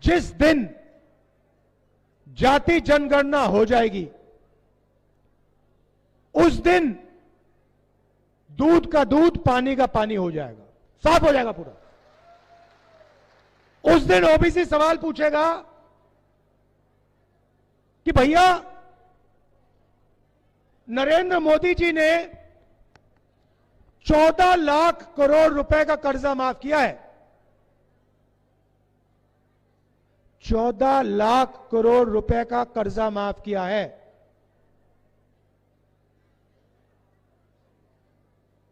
जिस दिन जाति जनगणना हो जाएगी उस दिन दूध का दूध पानी का पानी हो जाएगा, साफ हो जाएगा पूरा। उस दिन ओबीसी सवाल पूछेगा कि भैया नरेंद्र मोदी जी ने 14 लाख करोड़ रुपए का कर्जा माफ किया है। 14 लाख करोड़ रुपए का कर्जा माफ किया है।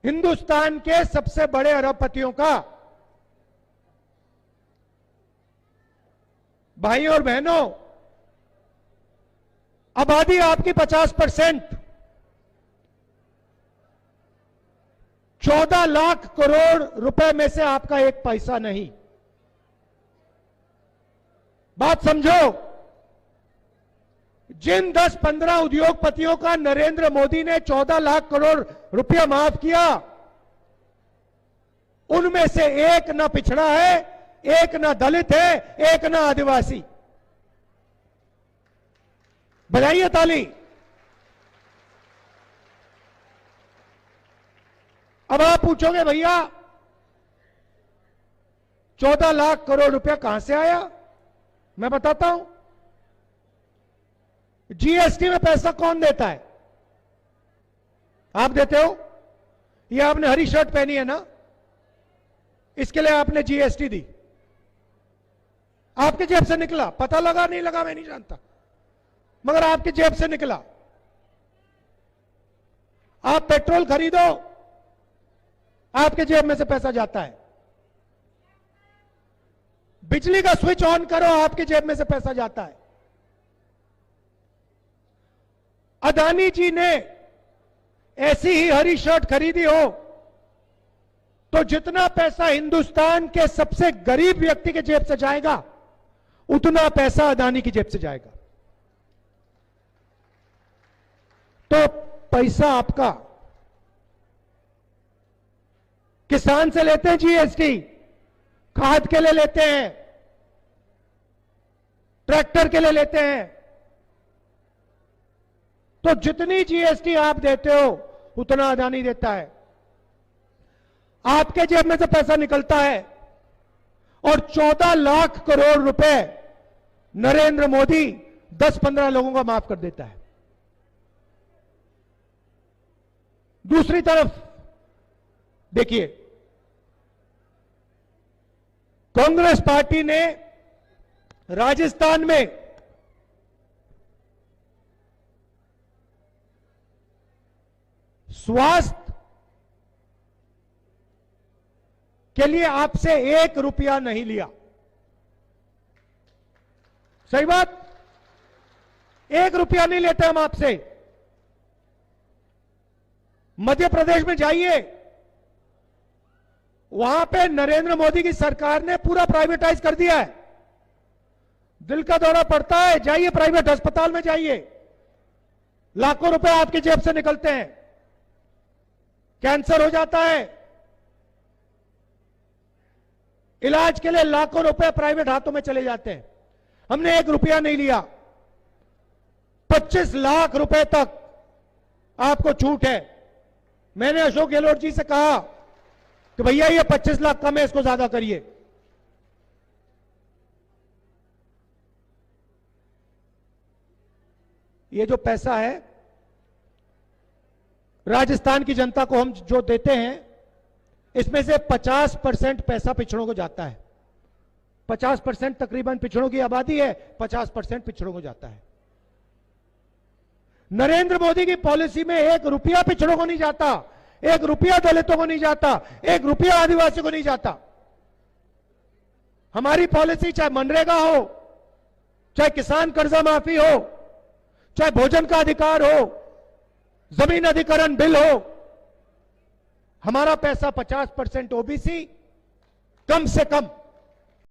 हिंदुस्तान के सबसे बड़े अरबपतियों का। भाइयों और बहनों, आबादी आपकी 50%, 14 लाख करोड़ रुपए में से आपका एक पैसा नहीं। बात समझो, जिन 10-15 उद्योगपतियों का नरेंद्र मोदी ने 14 लाख करोड़ रुपया माफ किया, उनमें से एक ना पिछड़ा है, एक ना दलित है, एक ना आदिवासी। बजाइए ताली। अब आप पूछोगे भैया 14 लाख करोड़ रुपया कहां से आया? मैं बताता हूं। जीएसटी में पैसा कौन देता है? आप देते हो। ये आपने हरी शर्ट पहनी है ना, इसके लिए आपने जीएसटी दी, आपके जेब से निकला। पता लगा नहीं लगा मैं नहीं जानता, मगर आपके जेब से निकला। आप पेट्रोल खरीदो, आपके जेब में से पैसा जाता है। बिजली का स्विच ऑन करो, आपके जेब में से पैसा जाता है। अदानी जी ने ऐसी ही हरी शर्ट खरीदी हो तो जितना पैसा हिंदुस्तान के सबसे गरीब व्यक्ति के जेब से जाएगा, उतना पैसा अदानी की जेब से जाएगा। तो पैसा आपका। किसान से लेते हैं जीएसटी, खाद के लिए लेते हैं, ट्रैक्टर के लिए लेते हैं। तो जितनी जीएसटी आप देते हो उतना अदानी देता है। आपके जेब में से पैसा निकलता है और 14 लाख करोड़ रुपए नरेंद्र मोदी 10-15 लोगों का माफ कर देता है। दूसरी तरफ देखिए, कांग्रेस पार्टी ने राजस्थान में स्वास्थ्य के लिए आपसे 1 रुपया नहीं लिया। सही बात, 1 रुपया नहीं लेते हम आपसे। मध्य प्रदेश में जाइए, वहां पे नरेंद्र मोदी की सरकार ने पूरा प्राइवेटाइज कर दिया है। दिल का दौरा पड़ता है, जाइए प्राइवेट अस्पताल में जाइए, लाखों रुपए आपकी जेब से निकलते हैं। कैंसर हो जाता है, इलाज के लिए लाखों रुपए प्राइवेट हाथों में चले जाते हैं। हमने 1 रुपया नहीं लिया। 25 लाख रुपए तक आपको छूट है। मैंने अशोक गहलोत जी से कहा कि भैया ये 25 लाख कम है, इसको ज्यादा करिए। ये जो पैसा है राजस्थान की जनता को हम जो देते हैं, इसमें से 50% पैसा पिछड़ों को जाता है। 50% तकरीबन पिछड़ों की आबादी है, 50% पिछड़ों को जाता है। नरेंद्र मोदी की पॉलिसी में 1 रुपया पिछड़ों को नहीं जाता, 1 रुपया दलितों को नहीं जाता, 1 रुपया आदिवासी को नहीं जाता। हमारी पॉलिसी चाहे मनरेगा हो, चाहे किसान कर्जा माफी हो, चाहे भोजन का अधिकार हो, जमीन अधिकरण बिल हो, हमारा पैसा 50% ओबीसी, कम से कम